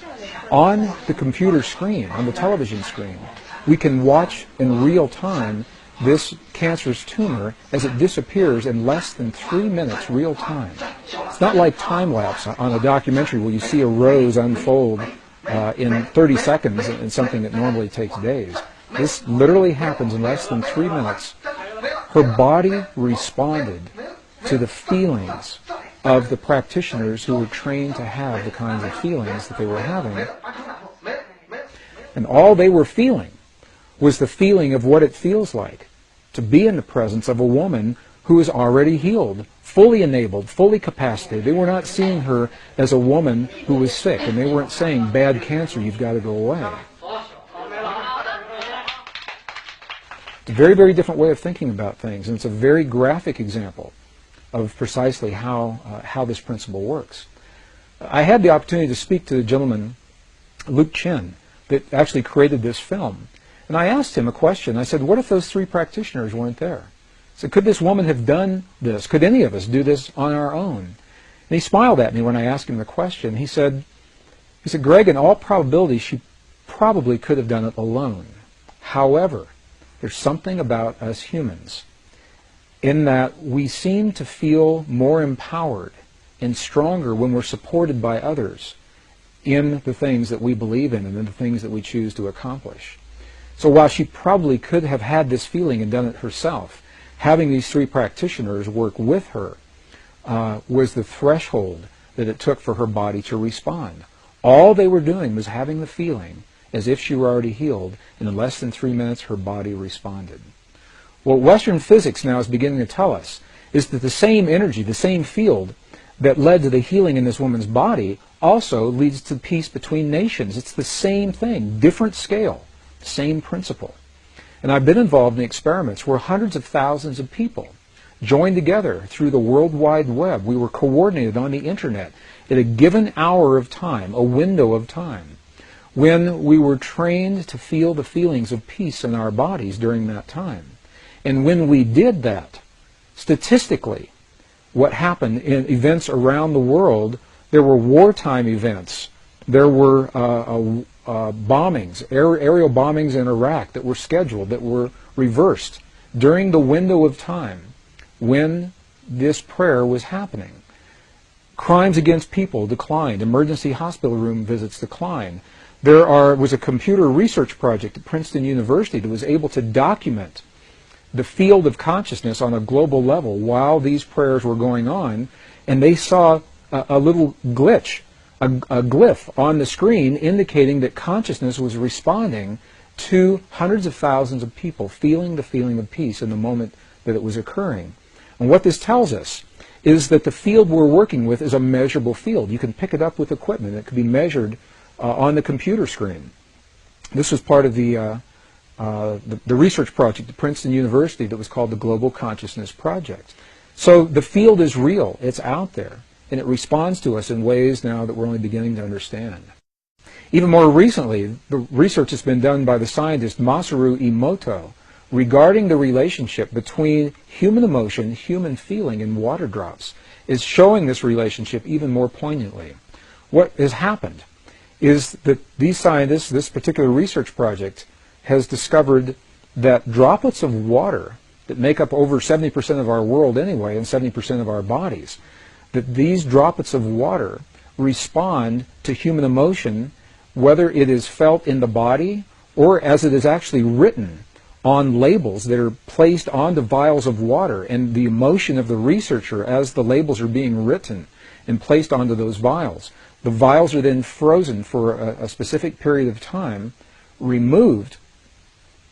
on the computer screen, on the television screen, we can watch in real time this cancerous tumor as it disappears in less than 3 minutes real time. It's not like time-lapse on a documentary where you see a rose unfold in 30 seconds in something that normally takes days. This literally happens in less than 3 minutes. Her body responded to the feelings of the practitioners who were trained to have the kinds of feelings that they were having. And all they were feeling was the feeling of what it feels like to be in the presence of a woman who is already healed, fully enabled, fully capacitated. They were not seeing her as a woman who was sick, and they weren't saying, bad cancer, you've got to go away. It's a very, very different way of thinking about things, and it's a very graphic example of precisely how this principle works. I had the opportunity to speak to the gentleman, Luke Chin, that actually created this film. And I asked him a question. I said, what if those 3 practitioners weren't there? I said, could this woman have done this? Could any of us do this on our own? And he smiled at me when I asked him the question. He said, Gregg, in all probability, she probably could have done it alone. However, there's something about us humans in that we seem to feel more empowered and stronger when we're supported by others in the things that we believe in and in the things that we choose to accomplish. So while she probably could have had this feeling and done it herself, having these 3 practitioners work with her was the threshold that it took for her body to respond. All they were doing was having the feeling as if she were already healed, and in less than 3 minutes her body responded. What Western physics now is beginning to tell us is that the same energy, the same field that led to the healing in this woman's body also leads to peace between nations. It's the same thing, different scale, same principle. And I've been involved in experiments where hundreds of thousands of people joined together through the World Wide Web. We were coordinated on the internet at a given hour of time, a window of time, when we were trained to feel the feelings of peace in our bodies during that time. And when we did that, statistically, what happened in events around the world, there were wartime events. There were bombings, aerial bombings in Iraq that were scheduled, that were reversed during the window of time when this prayer was happening. Crimes against people declined. Emergency hospital room visits declined. There was a computer research project at Princeton University that was able to document the field of consciousness on a global level while these prayers were going on, and they saw a little glitch, a glyph on the screen indicating that consciousness was responding to hundreds of thousands of people feeling the feeling of peace in the moment that it was occurring. And what this tells us is that the field we're working with is a measurable field. You can pick it up with equipment. It can be measured on the computer screen. This was part of the research project at Princeton University that was called the Global Consciousness Project. So the field is real. It's out there. And it responds to us in ways now that we're only beginning to understand. Even more recently, the research has been done by the scientist Masaru Emoto regarding the relationship between human emotion, human feeling, and water drops is showing this relationship even more poignantly. What has happened is that these scientists, this particular research project, has discovered that droplets of water that make up over 70% of our world anyway and 70% of our bodies, that these droplets of water respond to human emotion, whether it is felt in the body or as it is actually written on labels that are placed onto vials of water, and the emotion of the researcher as the labels are being written and placed onto those vials. The vials are then frozen for a specific period of time, removed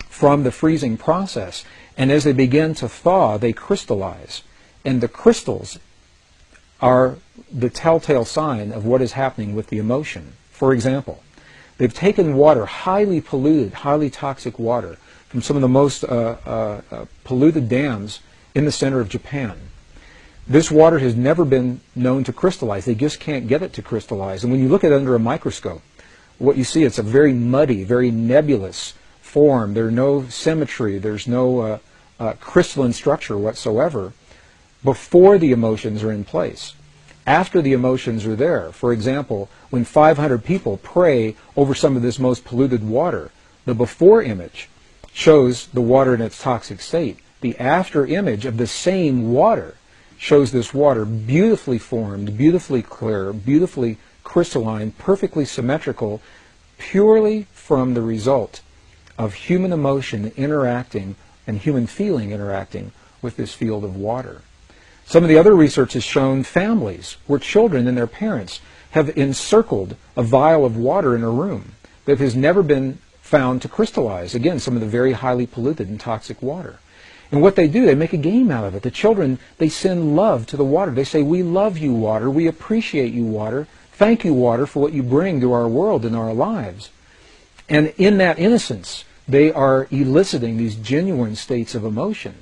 from the freezing process, and as they begin to thaw, they crystallize. And the crystals are the telltale sign of what is happening with the emotion. For example, they've taken water, highly polluted, highly toxic water, from some of the most polluted dams in the center of Japan. This water has never been known to crystallize. They just can't get it to crystallize. And when you look at it under a microscope, what you see, it's a very muddy, very nebulous form. There's no symmetry. There's no crystalline structure whatsoever before the emotions are in place. After the emotions are there, for example, when 500 people pray over some of this most polluted water, the before image shows the water in its toxic state. The after image of the same water shows this water beautifully formed, beautifully clear, beautifully crystalline, perfectly symmetrical, purely from the result of human emotion interacting and human feeling interacting with this field of water. Some of the other research has shown families where children and their parents have encircled a vial of water in a room that has never been found to crystallize. Again, some of the very highly polluted and toxic water. And what they do, they make a game out of it. The children, they send love to the water. They say, "We love you, water. We appreciate you, water. Thank you, water, for what you bring to our world and our lives." And in that innocence, they are eliciting these genuine states of emotion.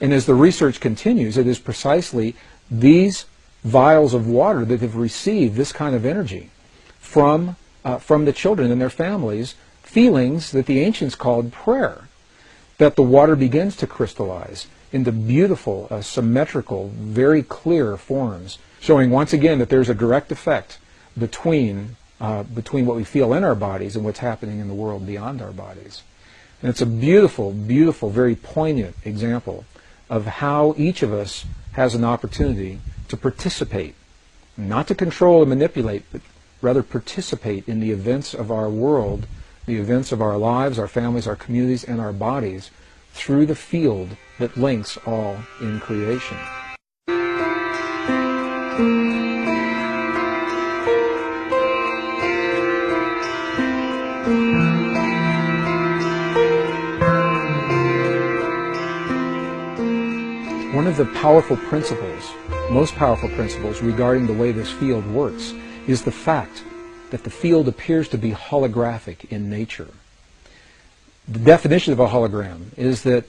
And as the research continues, it is precisely these vials of water that have received this kind of energy from the children and their families, feelings that the ancients called prayer, that the water begins to crystallize into beautiful, symmetrical, very clear forms, showing once again that there's a direct effect between what we feel in our bodies and what's happening in the world beyond our bodies. And it's a beautiful, beautiful, very poignant example of how each of us has an opportunity to participate, not to control and manipulate, but rather participate in the events of our world, the events of our lives, our families, our communities, and our bodies through the field that links all in creation. One of the powerful principles, most powerful principles regarding the way this field works is the fact that the field appears to be holographic in nature. The definition of a hologram is that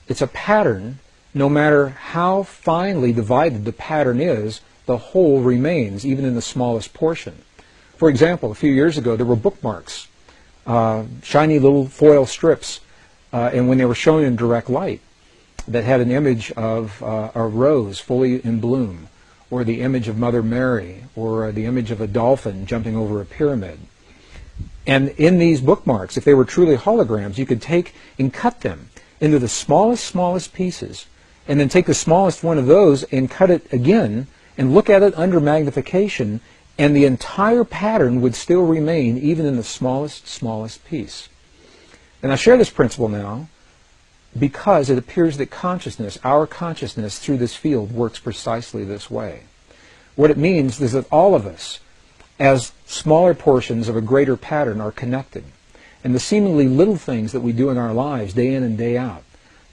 it's a pattern. No matter how finely divided the pattern is, the whole remains, even in the smallest portion. For example, a few years ago, there were bookmarks, shiny little foil strips, and when they were shown in direct light, that had an image of a rose fully in bloom, or the image of Mother Mary, or the image of a dolphin jumping over a pyramid. And in these bookmarks, if they were truly holograms, you could take and cut them into the smallest pieces, and then take the smallest one of those and cut it again, and look at it under magnification, and the entire pattern would still remain even in the smallest piece. And I share this principle now because it appears that consciousness, our consciousness through this field, works precisely this way. What it means is that all of us, as smaller portions of a greater pattern, are connected. And the seemingly little things that we do in our lives, day in and day out,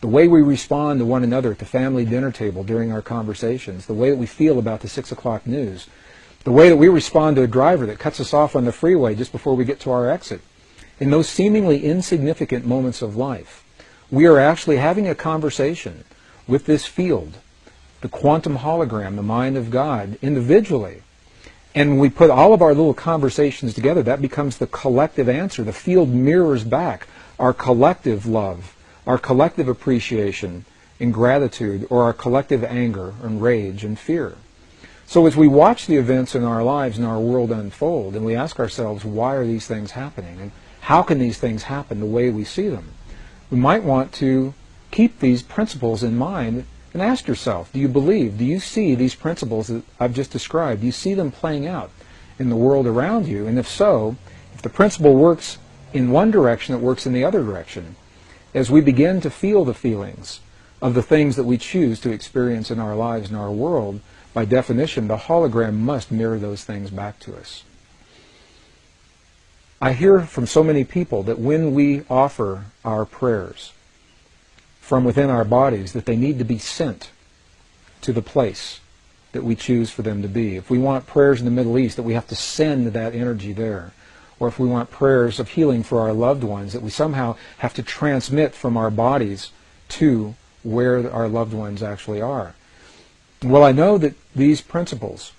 the way we respond to one another at the family dinner table during our conversations, the way that we feel about the 6 o'clock news, the way that we respond to a driver that cuts us off on the freeway just before we get to our exit, in those seemingly insignificant moments of life, we are actually having a conversation with this field, the quantum hologram, the mind of God, individually. And when we put all of our little conversations together, that becomes the collective answer. The field mirrors back our collective love, our collective appreciation and gratitude, or our collective anger and rage and fear. So as we watch the events in our lives and our world unfold, and we ask ourselves, why are these things happening? And how can these things happen the way we see them? We might want to keep these principles in mind and ask yourself, do you believe, do you see these principles that I've just described? Do you see them playing out in the world around you? And if so, if the principle works in one direction, it works in the other direction. As we begin to feel the feelings of the things that we choose to experience in our lives and our world, by definition, the hologram must mirror those things back to us. I hear from so many people that when we offer our prayers from within our bodies, that they need to be sent to the place that we choose for them to be. If we want prayers in the Middle East, that we have to send that energy there. Or if we want prayers of healing for our loved ones, that we somehow have to transmit from our bodies to where our loved ones actually are. Well, I know that these principles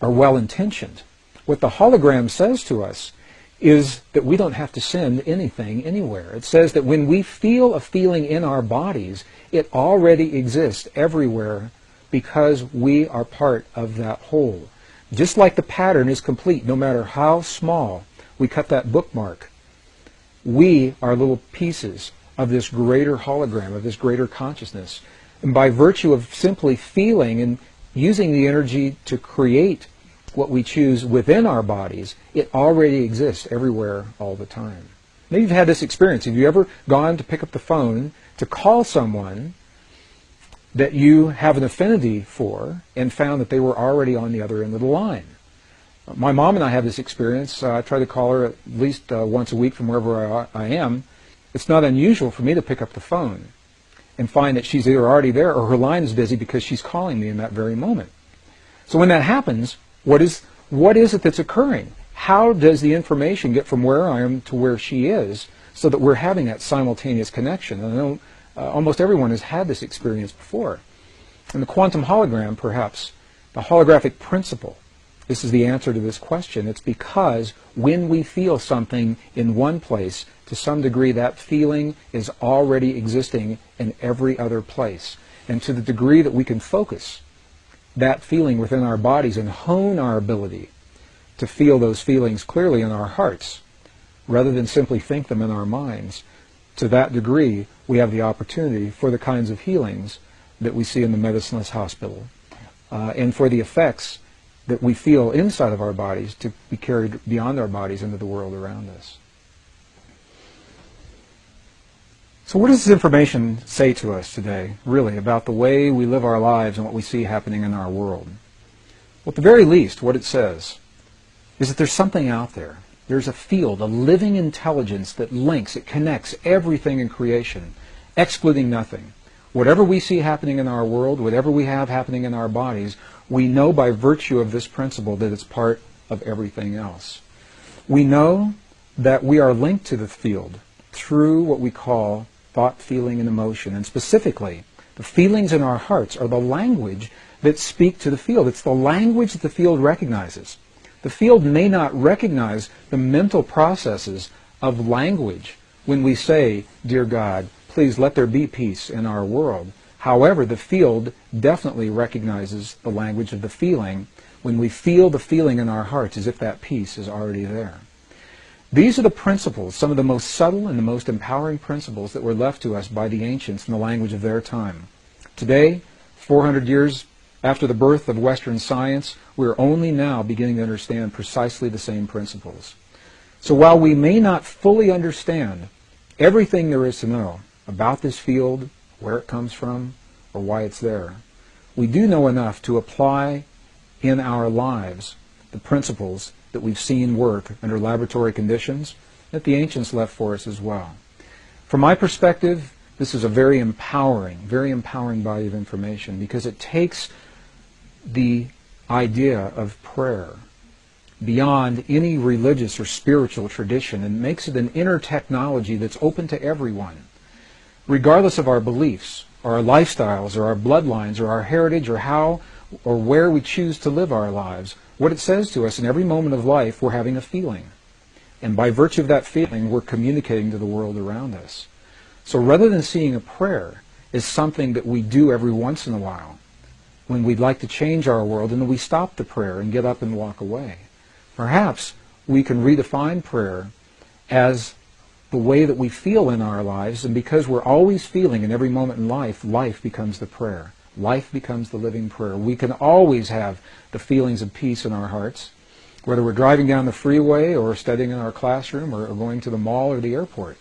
are well-intentioned. What the hologram says to us is that we don't have to send anything anywhere. It says that when we feel a feeling in our bodies, it already exists everywhere because we are part of that whole. Just like the pattern is complete, no matter how small we cut that bookmark, we are little pieces of this greater hologram, of this greater consciousness. And by virtue of simply feeling and using the energy to create what we choose within our bodies, it already exists everywhere all the time. Maybe you've had this experience. Have you ever gone to pick up the phone to call someone that you have an affinity for and found that they were already on the other end of the line? My mom and I have this experience. I try to call her at least once a week from wherever I am. It's not unusual for me to pick up the phone and find that she's either already there or her line is busy because she's calling me in that very moment. So when that happens, what is it that's occurring? How does the information get from where I am to where she is so that we're having that simultaneous connection? And I know almost everyone has had this experience before. And the quantum hologram, perhaps, the holographic principle, this is the answer to this question. It's because when we feel something in one place, to some degree that feeling is already existing in every other place. And to the degree that we can focus that feeling within our bodies and hone our ability to feel those feelings clearly in our hearts, rather than simply think them in our minds, to that degree we have the opportunity for the kinds of healings that we see in the medicineless hospital, and for the effects that we feel inside of our bodies to be carried beyond our bodies into the world around us. So what does this information say to us today, really, about the way we live our lives and what we see happening in our world? Well, at the very least, what it says is that there's something out there. There's a field, a living intelligence that links, it connects everything in creation, excluding nothing. Whatever we see happening in our world, whatever we have happening in our bodies, we know by virtue of this principle that it's part of everything else. We know that we are linked to the field through what we call thought, feeling, and emotion. And specifically, the feelings in our hearts are the language that speak to the field. It's the language that the field recognizes. The field may not recognize the mental processes of language when we say, "Dear God, please let there be peace in our world. However, the field definitely recognizes the language of the feeling when we feel the feeling in our hearts as if that peace is already there. These are the principles, some of the most subtle and the most empowering principles that were left to us by the ancients in the language of their time. Today, 400 years after the birth of Western science, we're only now beginning to understand precisely the same principles. So while we may not fully understand everything there is to know about this field, where it comes from, or why it's there, we do know enough to apply in our lives the principles that we've seen work under laboratory conditions that the ancients left for us as well. From my perspective, this is a very empowering body of information, because it takes the idea of prayer beyond any religious or spiritual tradition and makes it an inner technology that's open to everyone, regardless of our beliefs, or our lifestyles, or our bloodlines, or our heritage, or how or where we choose to live our lives. What it says to us in every moment of life, we're having a feeling. And by virtue of that feeling, we're communicating to the world around us. So rather than seeing a prayer as something that we do every once in a while, when we'd like to change our world, and then we stop the prayer and get up and walk away, perhaps we can redefine prayer as the way that we feel in our lives, and because we're always feeling in every moment in life, life becomes the prayer. Life becomes the living prayer. We can always have the feelings of peace in our hearts, whether we're driving down the freeway or studying in our classroom or going to the mall or the airport.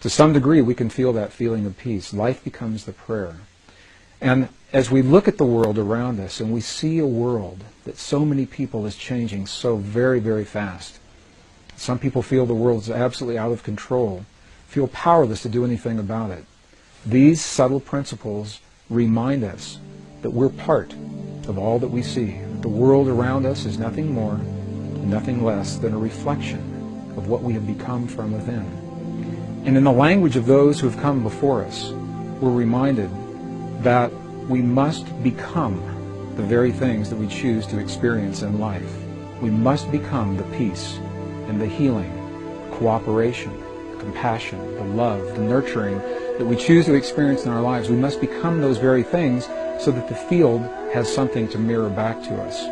To some degree, we can feel that feeling of peace. Life becomes the prayer. And as we look at the world around us and we see a world that so many people is changing so very, very fast, some people feel the world is absolutely out of control, feel powerless to do anything about it. These subtle principles remind us that we're part of all that we see. The world around us is nothing more, nothing less than a reflection of what we have become from within. And in the language of those who have come before us, we're reminded that we must become the very things that we choose to experience in life. We must become the peace and the healing, the cooperation, the compassion, the love, the nurturing that we choose to experience in our lives. We must become those very things so that the field has something to mirror back to us.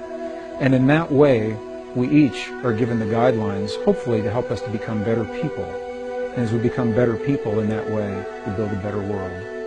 And in that way, we each are given the guidelines, hopefully, to help us to become better people. And as we become better people in that way, we build a better world.